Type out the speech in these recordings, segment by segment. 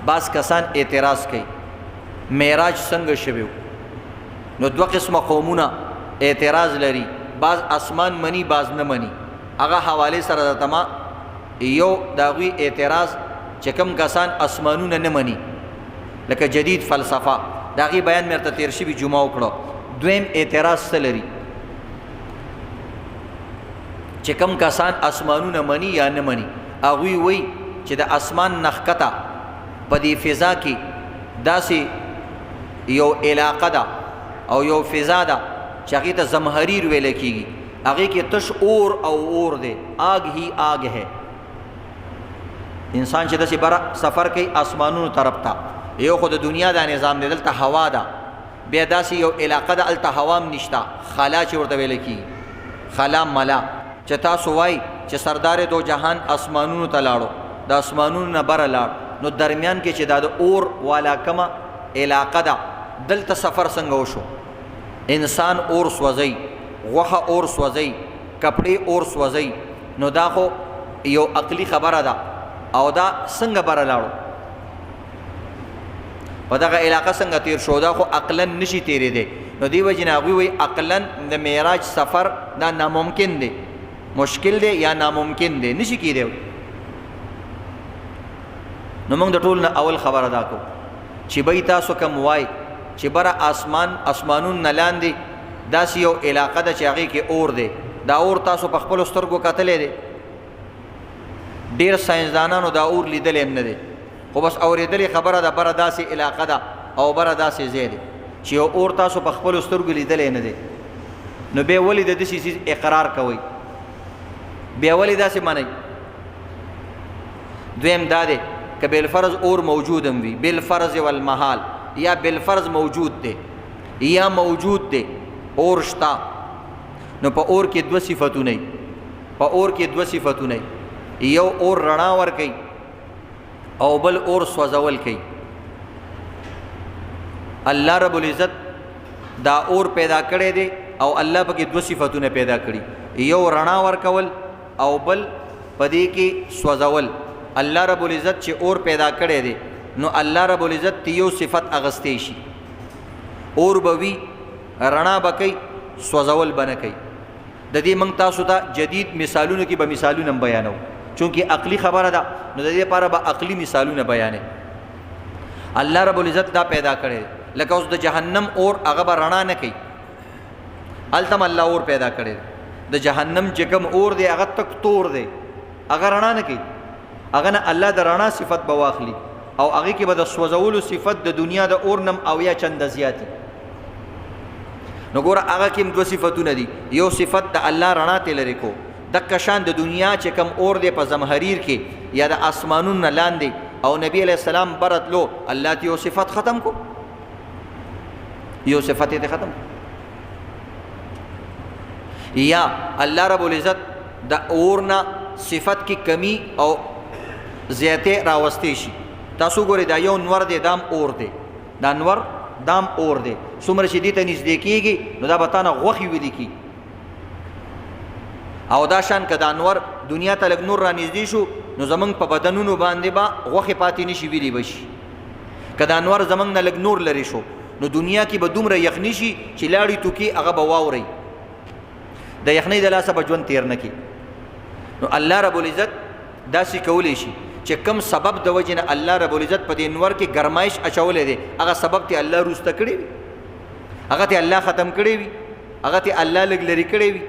بعض کسان اعتراض کوي معراج څنګه شوی نو دوه قسمه قومونه اعتراض لري بعض اسمان منی بعض نه منی هغه حواله سره د تما یو داوی اعتراض چې کوم کسان اسمانونه نه منی لکه جدید فلسفه داغي بیان مرته تیر شي جمعه وکړو دویم اعتراض څه لري چې کوم کسان اسمانونه منی یا نه منی هغه وی چې د اسمان نخکتا په دې فضا کې داسې یو علاقه ده او یو فضا ده چې هغه ته زمهریر ویل کیږي هغه کې تش اور دی آگ ہی آگ ہے انسان چې داسې بره سفر کوي اسمانونو طرف ته یو خو د دنیا دا نظام دی دلته هوا ده بیا داسې یو علاقه ده هلته هوا هم نشته خلا چې ورته ویل کیږي خلا ملا چې تاسو وایي چې سردار دو جهان اسمانونو ته لاړو د اسمانونو نه بره لاړ نو درمیان کې چې دا د اور والا کمه علاقه ده دلته سفر څنګه وشو انسان اور سوځي غوښه اور سوځي کپړې اور سوځي نو دا خو یو عقلی خبره ده او دا څنګه بره لاړو په دغه علاقه څنګه تیر شو دا خو عقلا نشي تیرېدی نو دی وجې نه هغوی وایي عقلا د معراج سفر دا ناممکن دی مشکل دی یا ناممکن دی نشي کېدی نو موږ د ټول نه اول خبره دا کوو چې بی تاسو کوم وایي چې بره اسمانون نه لاندې داسې یو علاقه ده چې هغې کې اور دی دا اور تاسو په خپلو سترګو کتلی دی ډېر ساینسدانانو دا اور لیدلی هم نه دی خو بس اورېدلې خبره ده بره داسې علاقه ده او بره داسې ځای دی چې یو اور تاسو په خپلو سترګو لیدلی نه دی نو بیا ولې د داسې څیز اقرار کوئ بیا ولې داسې منئ دویم دا دی که بالفرض اور موجود هم وي بالفرض والمحال یا بالفرض موجود دی یا موجود دی اور شتا نو په اور کې دوه صفتونه په اور کې دوه صفتونه یو اور رڼا ورکوي او بل اور سوځول کوي الله رب العزت دا اور پیدا کړی دی او الله پکې دوه صفتونه پیدا کړي یو رڼا ورکول او بل پدې کې سوځول الله رب العزت چې اور پیدا کړی دی نو الله رب العزت یو صفت اغستې شي اور بوي رڼا بکي سوځول بنه کوي د دې موږ تاسو ته جدید مثالونو کې به مثالونه بیانو چونکه عقلی خبره ده نو د دې لپاره به عقلی مثالونه بیانې الله رب العزت دا پیدا کړی لکه اوس د جهنم اور هغه به رڼا نه کوي هلته الله اور پیدا کړی د جهنم چې کوم اور دی هغه تک تور دی هغه رڼا نه کوي هغه نه الله د رڼا صفت به واخلي او هغه کې به د سوځولو صفت د دنیا د اور نم او یا چنده زیاتی نو ګوره هغه کې دوه صفتونه دي یو صفت د الله رڼا ته لري کو دکه شان د دنیا چې کم اور دی په زمهریر کې یا د اسمانونو نه لاندې او نبی علیہ السلام برتلو الله ته یو صفت ختم کو یو صفت ته ختم یا الله رب العزت د اورنا صفت کی کمی او زیاته راوستي شي تاسو ګورئ دا یو نور دی دام اور دی دا نور دام اور دی څومره چې دې ته نږدې کېږي نو دا به تا نه غوښې ویلې کېږي او دا شان که دا انور دنیا ته لږ نور را نږدې شو نو زمونږ په بدنونو باندې به غوښې پاتې نشي ویلې به شي که دا انور زمونږ نه لږ نور لرې شو نو دنیا کې به دومره یخني شي چې لاړې ټوکې هغه به واورئ د یخنۍ د لاسه به ژوند تېر نه کړي نو الله رب العزت داسې کولی شي چې کم سبب د وجې نه الله رب العزت په دې انور کې ګرمایش اچولی دی هغه سبب ته الله روسته کړی وي هغه ته الله ختم کړی وي هغه ته الله لږ لرې کړی وي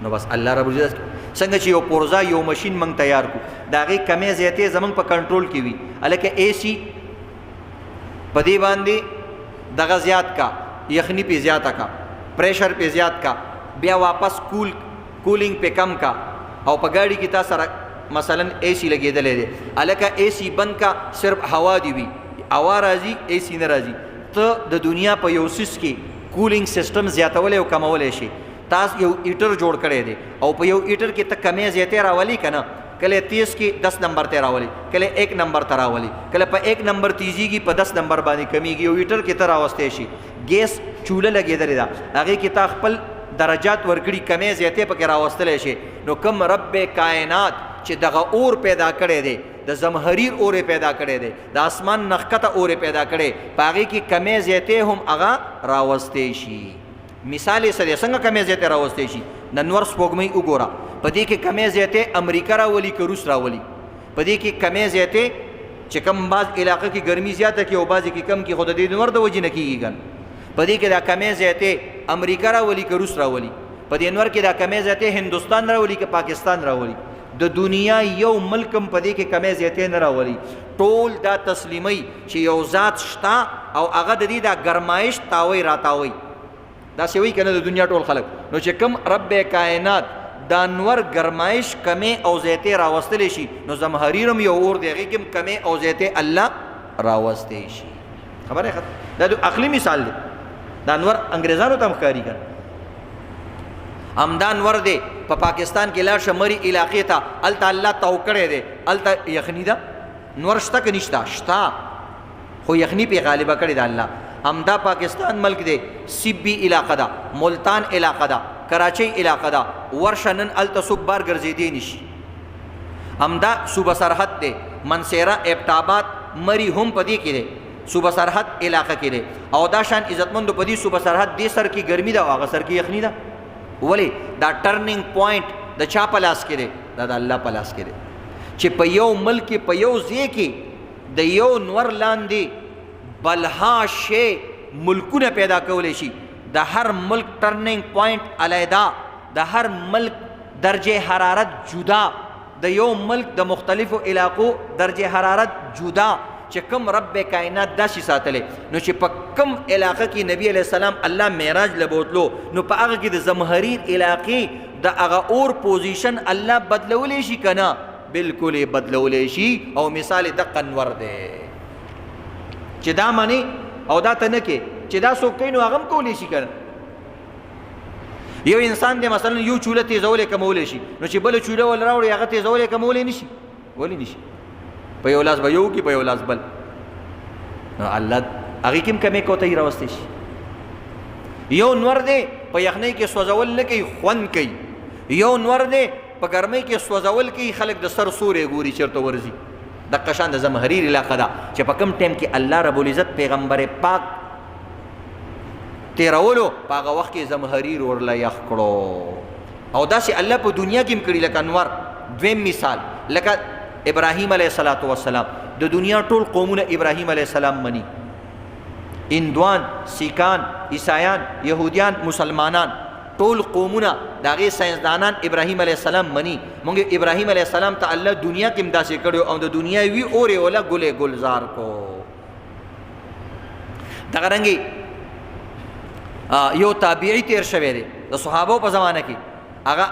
نو بس الله رب العزت څنګه چې یو پرزا یو ماشین موږ تیار کړو د هغې کمې زیاتې زموږ په کنټرول کې وي هلکه اے سی په دې باندې دغه زیات کا یخني پې زیاته کا پریشر پې زیات کا بیا واپس کولینګ پې کم کا او په ګاډي کې تا سره مثلا اے سی لګېدلی دی هلکه اے سی بند کا صرف هوا دی وي هوا راځي اے سی نه راځي ته د دنیا په یو سیس کې کولینګ سیسټم زیاتولی او کمولی شي تاسو یو ایټر جوړ کړی دی او په یو ایټر کې ته کمې زیاتې راولي که نه کله 30 کې 10 نمبر ته راولي کله 1 نمبر ته راولي کله په 1 نمبر تیزیږي په 10 نمبر باندې کمیږي یو ایټر کې ته راوستی شي ګیس چوله لګېدلې ده هغې کې تا خپل درجات ورکړي کمې زیاتې پکې راوستلی شي نو کوم رب کائنات چې دغه اور پیدا کړی دی د زمهریر اورې پیدا کړی دی، د اسمان نخکته اورې پیدا کړی، په هغې کې کمې زیاتې هم هغه راوستی شي. مثال یې څه دی؟ څنګه کمې زیاتې راوستی شي؟ د نور سپوږمۍ وګوره، په دې کې کمې زیاتې امریکا راولي که روس راولي، په دې کې کمې زیاتې چې کم بعض علاقه کې ګرمي زیاته کې او بعضې کې کم کې، خو د دې نور د وجې نه کېږي ګن. په دې کې دا کمې زیاتې امریکا راولي که روس راولي، په دې نور کې دا کمې زیاتې هندوستان راولي که پاکستان راولي. د دنیا یو ملک هم په دې کې کمې زیاتې نه راولي. ټول دا تسلیمي چې یو ذات شته او هغه د دې دا ګرمایش تاوی راتاوی. داسې وایي که نه د دنیا ټول خلک، نو چې کوم رب کائنات دا انور ګرمایش کمې او زیاتې راوستلی شي، نو زمهریر هم یو اور دی، هغې کې هم کمې او زیاتې الله راوستی شي. خبره ختم. دا د عقلي مثال دی، دا انور انګریزانو ته هم ښکاري که همدا انور دی. په پاکستان کې لاړ شه مري علاقې ته، هلته الله تاو کړی دی، هلته یخني ده. نور شته که نشته؟ شته، خو یخني پې غالبه کړې ده الله. همدا پاکستان ملک دی، سیبی علاقه ده، ملتان علاقه ده، کراچۍ علاقه ده، ورشه نن هلته څوک بار ګرځېدی نشي. همدا صوبه سرحد دی، منصیره، ابټاباد، مري هم په دې کې دی، صوبه سرحد علاقه کې دی. او دا شان عزتمندو په دې صوبه سرحد دې سر کې ګرمي ده او هغه سر کې یخني ده. ولې؟ دا ټرننګ پوینټ د چا په لاس کې دی؟ دا د الله په لاس کې دی، چې په یو ملک کې په یو ځای کې د یو نور لاندې بلها شی ملکونه پیدا کولی شي. د هر ملک ټرننګ پوینټ علیحده، د هر ملک درجه حرارت جدا، د یو ملک د مختلفو علاقو درجه حرارت جدا، چې کوم رب کائنات داسې ساتلی. نو چې په کوم علاقه کې نبی علیہ السلام الله معراج لبوتلو، نو په هغه کې د زمهریر علاقې د هغه اور پوزیشن الله بدلولی شي که نه؟ بالکل یې بدلولی شي. او مثال دقه انور دی چې دا منې او دا ته نه کې، چې دا څوک کوي نو هغه هم کولی شي که نه؟ یو انسان دی مثلا یو چوله تیزولی کمولی شي، نو چې بله چوله ول راوړي هغه تیزولی کمولی نشي. ولې نشي؟ په یو لاس به یو کې، په یو لاس بل. نو الله هغې کې هم کمې کوتهي راوستی شي. یو نور دی په یخنۍ کې سوځول نه کوي، خوند کوي. یو نور دی په ګرمۍ کې سوځول کوي، خلک د سر سورې ګوري چېرته ورځي. دقه شان د زمهریر علاقه ده چې په کوم ټایم کې الله رب العزت پیغمبر پاک تیرولو، په هغه وخت کې زمهریر ورله یخ کړو. او داسې الله په دنیا کې هم کړي. لکه انور دویم مثال، لکه ابراهیم علیه السلام. د دنیا ټول قومونه ابراهیم علیه السلام مني، هندوان، سیکان، عیسایان، یهودیان، مسلمانان، ټول قومونه د هغې ساینسدانان ابراهیم علیه السلام مني. مونږ ابراهیم علیه السلام ته الله دنیا کې هم داسې کړی او د دنیا وي اورې وله ګلې ګلزار کو. دغه رنګې یو تابعي تیر شوی دی د صحابو په زمانه کې، هغه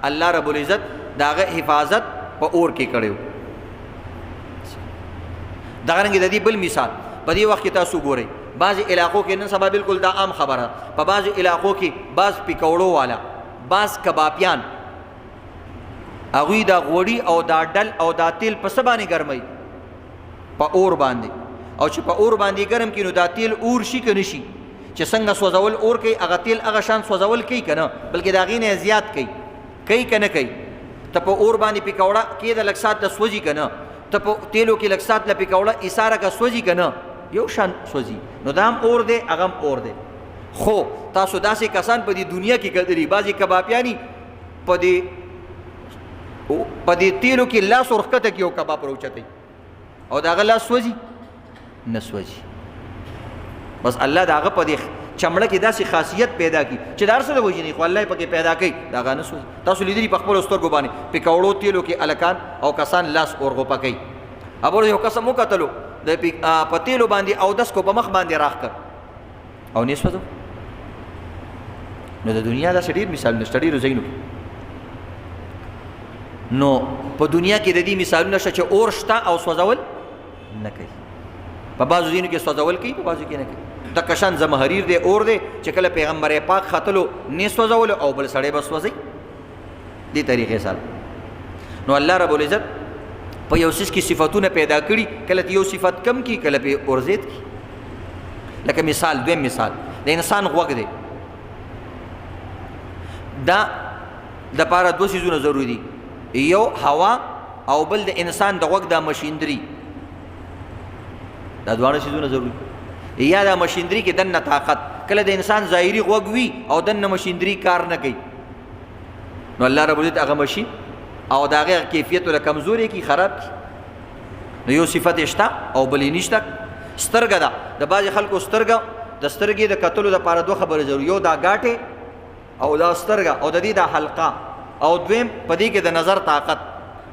الله رب العزت د هغه حفاظت په اور کې کړی و. دغه رنګې د دې بل مثال په دې وخت کې تاسو ګورئ، بعضې علاقو کې نن سبا بالکل دا عام خبره، په بعضې علاقو کې بعض پکوړو والا، بعض کبابیان، هغوی دا غوړي او دا ډل او دا تیل په څه باندې ګرموي؟ په اور باندې. او چې په اور باندې ګرم کړي نو دا تیل اور شي که نه شي؟ چې څنګه سوځول اور کوي، هغه تیل هغه شان سوځول کوي که نه؟ بلکې د هغې نه زیات کوي که نه کوي؟ ته په اور باندې پکوړه کېده لږ ساعت له سوځي که نه؟ ته په تیلو کې لږ ساعت له پکوړه ایساره که سوځي که نه؟ یو شان سوځي. نو دا هم اور دی، هغه هم اور دی. خو تاسو داسې کسان په دې دنیا کې ګدري، بعضې کبابیاني په دې تیلو کې لاس ورښکته کې یو کباب راوچتوي او د هغه لاس سوځي؟ نه سوځي. بس الله د هغه په دې چمړه کې داسې خاصیت پیدا کړي چې د هر څه د وجې نه خو الله یې پکې پیدا کوي، د هغه نه سوځي. تاسو لیدلي په خپلو سترګو باندې پکوړو تیلو کې هلکان او کسان لاس اورغوپه کوي. ابو یو کس مو کتلو د په تیلو باندې اودس کو په مخ باندې راخ کړ او نه سوځو. نو د دنیا داسې ډېر مثالونه شته ډېرو ځایونو کې. نو په دنیا کې د دې مثالونه شته چې اور شته او سوځول نه کوي. په بعضو ځایونو کې سوځول کوي، په بعضو کې نه کوي. دقه شان زمهریر دی، اور دی چې کله پیغمبر پاک ختلو نه سوځولو او بل سړی به سوځي. دې طریقې سره نو الله رب العزت په یو څیز کې صفتونه پیدا کړي، کله یو صفت کم کی، کله په اور زیات کی. لکه مثال، دویم مثال د انسان غوږ دی. دا د پاره دوه څیزونه ضروري دي، یو هوا او بل د انسان د غوږ دا مشیندري، دا دواړه شیزونه ضروري. یا دا مشیندري کې دنه طاقت، کله د انسان ظاهري غوږ وي او دنه مشیندري کار نه کوي، نو الله رب العزت هغه مشین او د هغې کیفیت له کمزوري کی خراب کی. نو یو صفت شته او بلې نشته. سترګه ده، د بعضې خلکو سترګه د سترګې د کتلو دپاره دوه خبرې ضروري، یو دا ګاټې او دا سترګه او د دې دا حلقه، او دویم په دې کې د نظر طاقت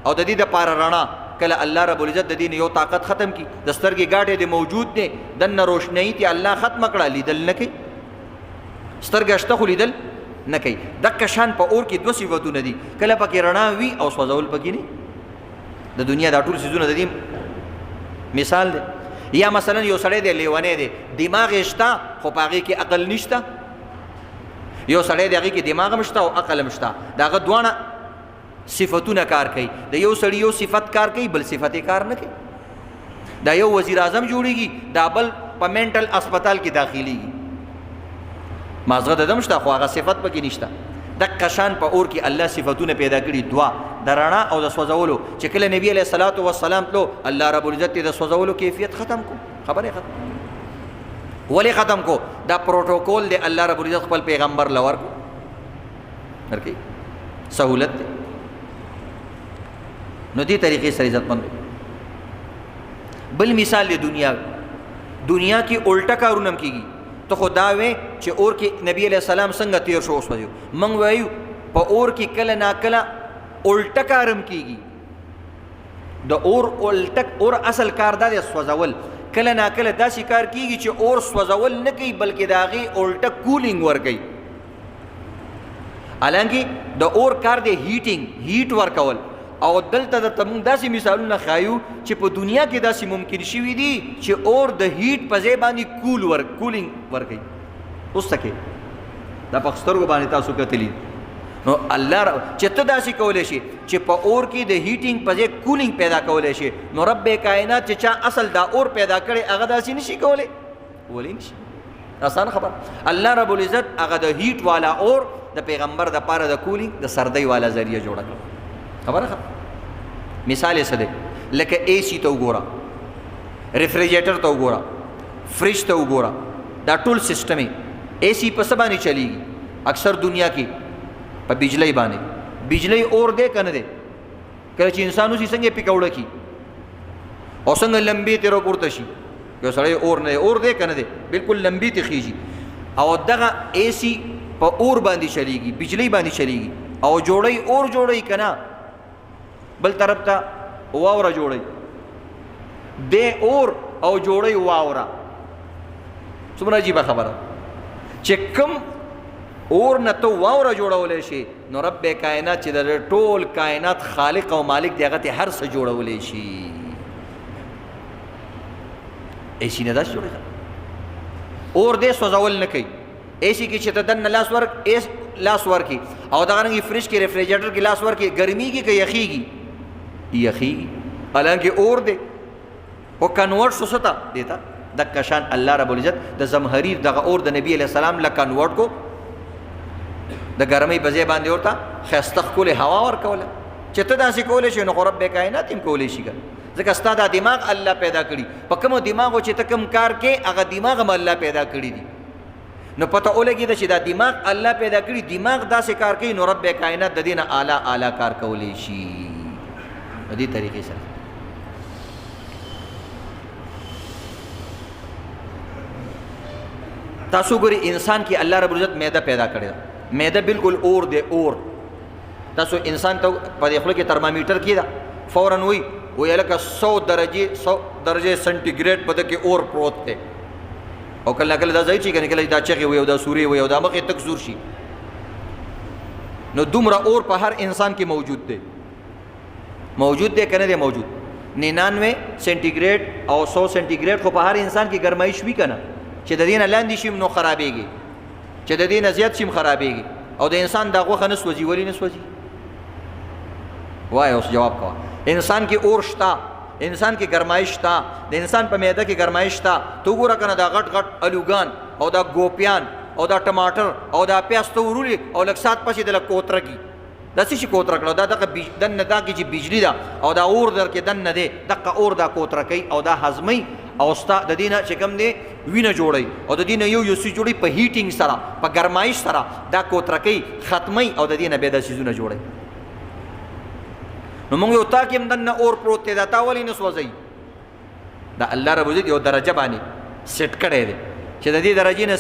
او د دې دپاره رڼا. کله الله رب العزت د دې نه یو طاقت ختم کی، د سترګې ګاټې د موجود دی دنه روشنایي ته الله ختم کړه، لیدل نه کوي. سترګه شته خو لیدل نه کوي. دکه شان په اور کې دوه صفتونه دي، کله پکې رڼا وي او سوځول پکې نه. د دنیا دا ټول څیزونه د دې مثال دی. یا مثلا یو سړی دی لیونی دی، دماغ یې شته خو په هغې کې عقل نشته. یو سړی دی هغې کې دماغ هم شته او عقل هم شته، د هغه دواړه صفتونه کار کوي. د یو سړي یو صفت کار کوي، بل صفت یې کار نه کوي. دا یو وزیر اعظم جوړېږي، دا بل په مینټل اسپتال کې داخلېږي، مازغه د دم شته خو هغه صفت پکې نشته. دقه شان په اور کې الله صفتونه پیدا کړي، دوا د رڼا او د سوځولو. چې کله نبی علیه الصلاۃ والسلام تلو، الله رب العزت د سوځولو کیفیت ختم کو. خبرې ختم. ولې ختم کو؟ دا پروتوکول دی الله رب العزت خپل پیغمبر لور کو ورکړي، سهولت دی. نو دې طریقې سره عزتمند. بل مثال دی دنیا کې الټا کارونه هم کېږي. ته خو دا وې چې اور کې نبی علیہ السلام څنګه تیر شو، اوس وایو موږ وایو په اور کې کله ناکله الټا کار هم کېږي. د اور الټک اور اصل کار دا دی سوځول. کله ناکله داسې کار کېږي چې اور سوځول نه کوي بلکې د هغې الټه کولینګ ورکوي. حالانکه د اور کار دی هیټ ورکول. او دلته درته موږ داسې مثالونه ښایو چې په دنیا کې داسې ممکن شوي دي چې اور د هیټ په ځای باندې کولینګ ورکوي. اوس څه کوي؟ دا په سترګو باندې تاسو کتلي. نو الله چې ته داسې کولی شي چې په اور کې د هیټینګ په ځای کولینګ پیدا کولی شي، نو رب کائنات چې چا اصل دا اور پیدا کړی هغه داسې نشي کولی؟ ولې نشي؟ آسان خبر. الله رب العزت هغه د هیټ والا اور د پیغمبر د پاره د کولینګ د سردۍ والا ذریعه جوړه کړه. خبره مثال یې څه دی؟ لکه اے سی ته وګوره، ریفریجریټر ته وګوره، فریج ته وګوره، دا ټول سسټم یې اے سی په څه باندې چلیږي؟ اکثر دنیا کې په بجلی باندې. بجلی اور دی که نه دی؟ کله چې انسان اوسي څنګه یې پکوړه کي او څنګه لمبې ترې راپورته شي. یو سړی اور نه دی، اور دی که نه دی؟ بالکل لمبې ته خیږي. او دغه اے سی په اور باندې چلیږي، بجلی باندې چلیږي. او جوړی اور جوړی که نه؟ بل طرف ته واوره جوړی، دی اور او جوړی واوره. څومره عجیبه خبره چې کوم اور نه ته واوره جوړولی شي، نو رب کائنات چې د ټول کائنات خالق او مالک دی هغه ته هر څه جوړولی شي. ایسی نه داسې جوړېږي. اور دی سوځول نه کوي. ایسی کې چې ته دننه لاس ورکړي او دغه رنګې فریج کې ریفریجریټر کې لاس ورکړي، ګرمیږي که یخیږي؟ یخیږي. حالانکه اور دی خو کنورټ شو څه ته؟ دې ته. دقه شان الله رب العزت د زمهریر دغه اور د نبی علیه السلام له کنورټ کو، د ګرمۍ په ځای باندې ورته ښایسته ښکلې هوا ورکوله. چې ته داسې کولی شي نو خو رب کائنات هم کولی شي که، ځکه ستا دا دماغ الله پیدا کړي. په کومو دماغو چې ته کوم کار کې هغه دماغ هم الله پیدا کړي دي. نو پته ولګېده چې دا دماغ الله پیدا کړي، دماغ داسې کار کوي، نو رب کائنات د دې نه اعلی کار کولی شي. په دې طریقې سره تاسو ګورئ انسان کې الله رب العزت معده پیدا کړې ده. معده بالکل اور دی، اور. تاسو انسان ته په دې خوله کې ترمامیټر کې ده، فوراً وایي لکه 100 درجې سنټیګریډ په ده کې اور پروت دی. او کله کله دا ځای چې کله دا چغې وي او دا سورې وي او دا مخې تک زور شي. نو دومره اور په هر انسان کې موجود دی که نه دی موجود؟ 99 سنټیګریډ او 100 سنټیګریډ خو په هر انسان کې ګرمایش وي که نه؟ چې د دې نه لاندې شي نو خرابېږي، چې د دې نه زیات شي خرابېږي. او د انسان دا غوښه نه سوځي. ولې نه سوځي؟ وایه اوس جواب کوه. انسان کې اور شته، انسان کې ګرمایش شته، د انسان په معده کې ګرمایش شته. ته وګوره که نه دا غټ الوګان او دا ګوپیان او دا ټماټر او دا پیاز ته ورولي او لږ سات پسې د لږ کوتره کي دا څه شي کوتره کړه دا دغه دننه دا کې چې بجلی ده او دا اور در کې دننه دی دغه اور دا کوتره کوي او دا هضمي او ستا د دې نه چې کوم دی وینه جوړوي او د دې نه یو څیز جوړوي په هیټینګ سره په ګرمایش سره دا کوتره کوي ختموي او د دې نه بیا دا څیزونه جوړوي. نو موږ یو تا کې هم دننه اور پروت دی دا تا ولې نه سوځوي؟ دا الله رب العزت یو درجه باندې سیټ کړی دی چې د دې درجې نه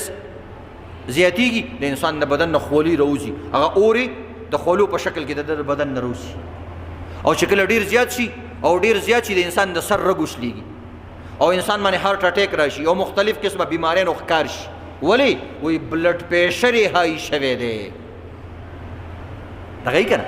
زیاتېږي د انسان د بدن نه خولي راوځي هغه اورې د خولو په شکل کې د بدن نه راوځي او چې کله ډېر زیات شي او ډېر زیات شي د انسان د سر رګ وشلېږي او انسان باندې هارټ اټیک راشي او مختلف قسمه بیماریانو ښکار شي. ولې؟ وایي بلډ پریشر یې های شوی دی. دغه یې که نه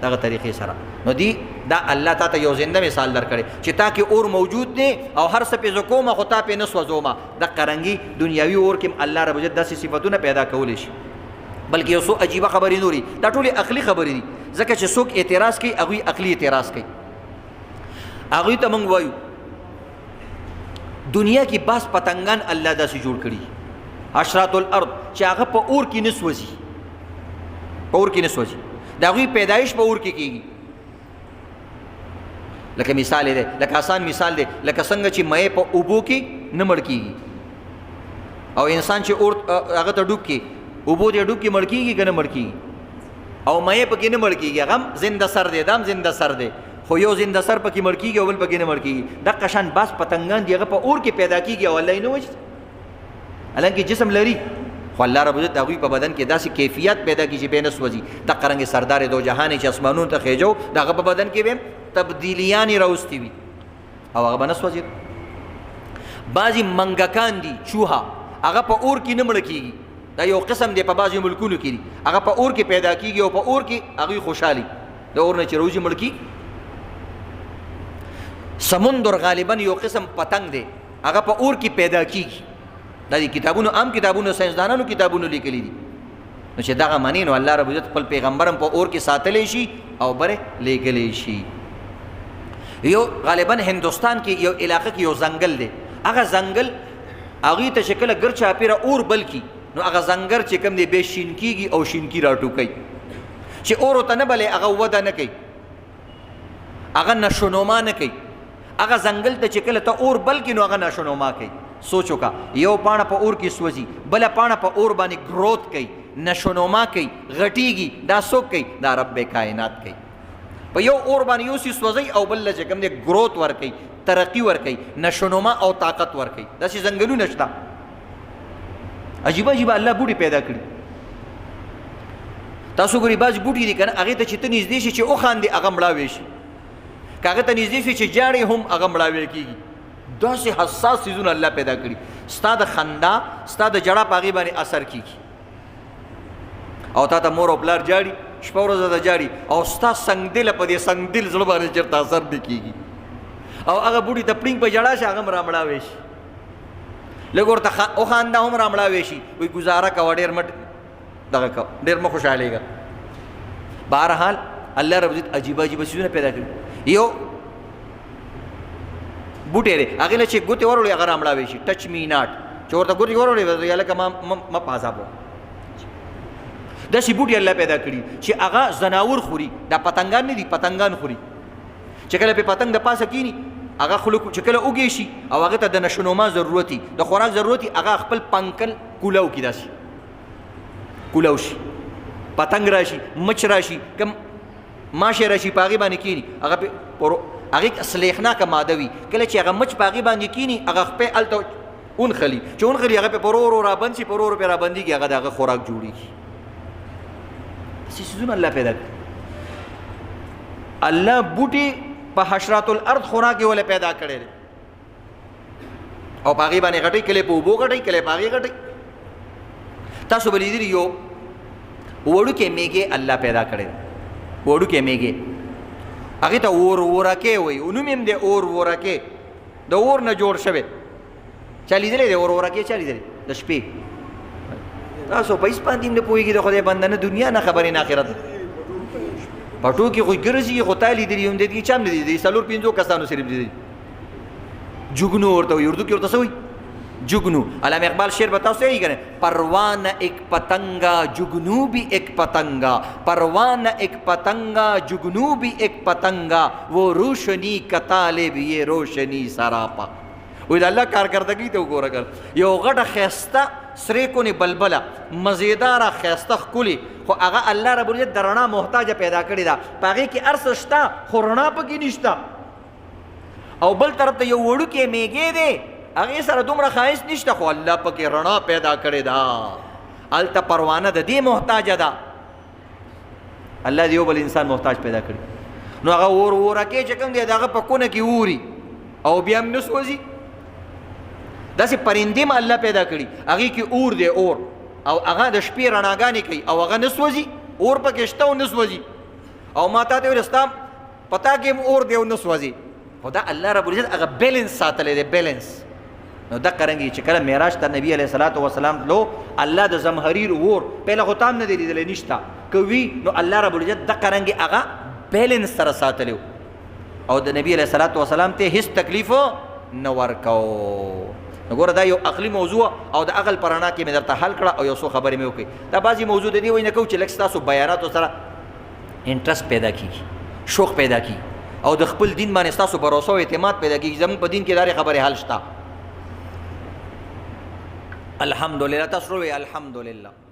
دغه طریقې سره نو دی دا الله تا ته یو زنده مثال درکړی چې تا کې اور موجود دی او هر څه پې زه کومه خو تا پې نه سوځومه. دقه رنګي دنیاوي اور کې الله رب العزت داسې صفتونه پیدا کولی شي. بلکې یو څو عجیبه خبرې نوري دا ټولې عقلي خبرې دي ځکه چې څوک اعتراض کوي هغوی عقلي اعتراض کوي. هغوی ته موږ وایو دنیا کې بعض پتنګان الله داسې جوړ کړي حشرات الارض چې هغه په اور کې نه سوځي په اور کې نه سوځي د هغوی پیدایش په اور کې کېږي. لکه مثال دی لکه آسان مثال دی لکه څنګه چې مې په اوبو کې نه مړ کېږي او انسان چې اور هغه ته ډوب کې اوبو دې ډوب کې مړ کېږي که نه مړ کېږي او مې پکې نه مړ کېږي هغه هم زنده سر دی دا هم زنده سر دی خو یو زنده سر پکې مړ کېږي او بل پکې نه مړ کېږي. دقه شان بعض پتنګان دي هغه په اور کې پیدا کېږي او الله یې نه وجدي حالانکه جسم لري خو الله رب العزت هغوی په بدن کې داسې کیفیت پیدا کړي چې بې نه سوځي. دقه رنګې سردار دو جهان چې اسمانونو ته خېجو د هغه په بدن کې به تبدیلیانې راوستې وي او هغه به نه سوځېد. بعضې منګکان دي چوها هغه په اور کې نه مړه کېږي دا یو قسم دی په بعضې ملکونو کې دي هغه په اور کې پیدا کېږي او په اور کې هغوی خوشحالي د اور نه چې روزي مړ کېږي. سمندر غالبا یو قسم پتنګ دی هغه په اور کې پیدا کېږي دا دي کتابونو عام کتابونو ساینسدانانو کتابونو لیکلي دي. نو چې دغه منې نو الله رب العزت خپل پیغمبر هم په اور کې ساتلی شي او برې لیږلی شي. یو غالبا هندوستان کې یو علاقه کې یو ځنګل دی هغه ځنګل هغوی ته چې کله ګر چاپېره اور بل کي نو هغه ځنګل چې کوم دی بیا شین کېږي او شینکي راټوکوي چې اور ورته نه بلې هغه وده نه کوي هغه نشونما نه کوي. هغه ځنګل ته چې کله ته اور بل کي نو هغه نشونما کوي. سوچ وکړه یو پاڼه په اور کې سوځي بله پاڼه په اور باندې ګروت کوي نشونما کوي غټیږي دا څوک کوي دا رب کائنات کوي. په یو اور باندې یو څیز سوځي او بل چې کوم دی ګروت ورکوي ترقي ورکوي نشونما او طاقت ورکوي. داسې ځنګلونه شته عجیبه عجیبه الله بوټي پیدا کړي. تاسو ګورئ بعض بوټي دي که نه هغې ته چې ته نږدې شي چې وخاندې هغه مړاوی شي که هغه ته نږدې شي چې جاړې هم هغه مړاوی کېږي. داسې حساس څیزونه الله پیدا کړي ستا د خندا ستا د ژړا په هغې باندې اثر کېږي او تا ته مور او پلار جاړي شپه ورځ د جاړي او ستا سنګدله په دې سنګدل زړه باندې چېرته اثر نه کېږي او هغه بوډي ته پړینګ په ژړا شي هغه هم رامړاوی شي لږ ورته وخانده هم رامړاوی شي وایي ګزاره کوه ډېر مټ دغه کوه ډېر مه خوشحالېږه. بهرحال الله رب عزت عجیبه عجیبه څیزونه پیدا کړي. یو بوټی دی هغې له چې ګوتې وروړي هغه رامړاوی شي ټچ می ناټ چې ورته ګوتې وروړي یا لکه ما په عذاب وه. داسې بوټي الله پیدا کړي چې هغه زناور خوري دا پتنګان نه دي پتنګان خوري چې کله پې پتنګ د پاسه کینی هغه خلک چې کله اوږې شي او هغې ته د نشونما ضرورت وي د خوراک ضرورت وي هغه خپل پنکل کولاو کړي داسې کولاو شي پتنګ راشي مچ راشي کم ماشه راشي په هغې باندې کینی هغه هغې سلیخناکه ماده وي کله چې هغه مچ په هغې باندې کینی هغه خپې هلته ونخلي چې ونخلي هغه پې په ورو ورو رابند شي په ورو ورو پې رابندېږي هغه د هغه خوراک جوړېږي. سیزونه الله پیدا کړي. الله بوټي په حشرات الارض خوراک یې ولې پیدا کړی دی او په هغې باندې غټئ کله په اوبو غټئ کله په هغې غټئ. تاسو به لیدلي یو وړوکی میږې الله پیدا کړی دی وړوکی میږې هغې ته اور ورکې وایي نوم یې هم دی اور ورکې د اور نه جوړ شوی. چا لیدلی دی اور ورکې چا لیدلی د شپې تاسو په هېڅ باندې هم نه پوهېږي د خدای بنده نه دنیا نه خبرې نه آخرت پټو کې خو ګرځي خو تا لیدلي هم دی چا هم نه دی 4-5 کسانو صرف دی جوګنو ورته وایي اردو کې ورته څه وایي जुगनू। अल्लामा इकबाल शेर बताओ सही करें, परवाना एक पतंगा जुगनू भी एक पतंगा, परवाना एक पतंगा जुगनू भी एक पतंगा, वो रोशनी का तालिब ये रोशनी सरापा। वो अल्लाह कारकर्दगी तो गोरा कर यो गट खैस्ता सरे को ने बलबला मज़ेदारा खैस्ता खुली खो आगा अल्लाह रब्बुल इज्जत दरना मोहताज पैदा करी दा पागे की अर्सस्ता खुरना पकी निश्ता और बल तरफ तो यो वड़ू के मेगे दे आगे सर दुमरा खाइस निश्ता खो अल्लाह पके रणा पैदा करे दा अलता परवाना द दे मोहताज दा अल्लाह दियो बल इंसान मोहताज पैदा करी नो आगा और के चकम दे दागा पकोने की ऊरी और बियाम नसवजी दसे परिंदे में अल्लाह पैदा करी आगे की ऊर दे और आगा द शपे रणागानी कई और आगा नसवजी और पकेश्ता नसवजी और माता ते रस्ता पता के और दे नसवजी खुदा अल्लाह रब्बुल इज्जत अगर बैलेंस सातले दे बैलेंस नो द करेंगे चकरा मेराज ता नबी अलैहि सलातो व सलाम लो अल्लाह द जमहरीर और पहला खुताम न दे दे निश्ता कवि नो अल्लाह रब्बुल इज्जत द करेंगे आगा बैलेंस सर सातले और द नबी अलैहि सलातो व सलाम ते हिस तकलीफो न वर्को नगोर दा यो अकली मौजू और द अकल पराना के में दरता हल कड़ा और यो सो खबर में ओके दा बाजी मौजू दे दी वही न कहूँ चिलक्सता सो बयाना तो सारा इंटरेस्ट पैदा की शौक पैदा की और द खपल दिन माने सो भरोसा एतमाद पैदा की जम प दिन के दारे खबर हाल शता अल्हम्दुलिल्लाह तसरो अल्हम्दुलिल्लाह।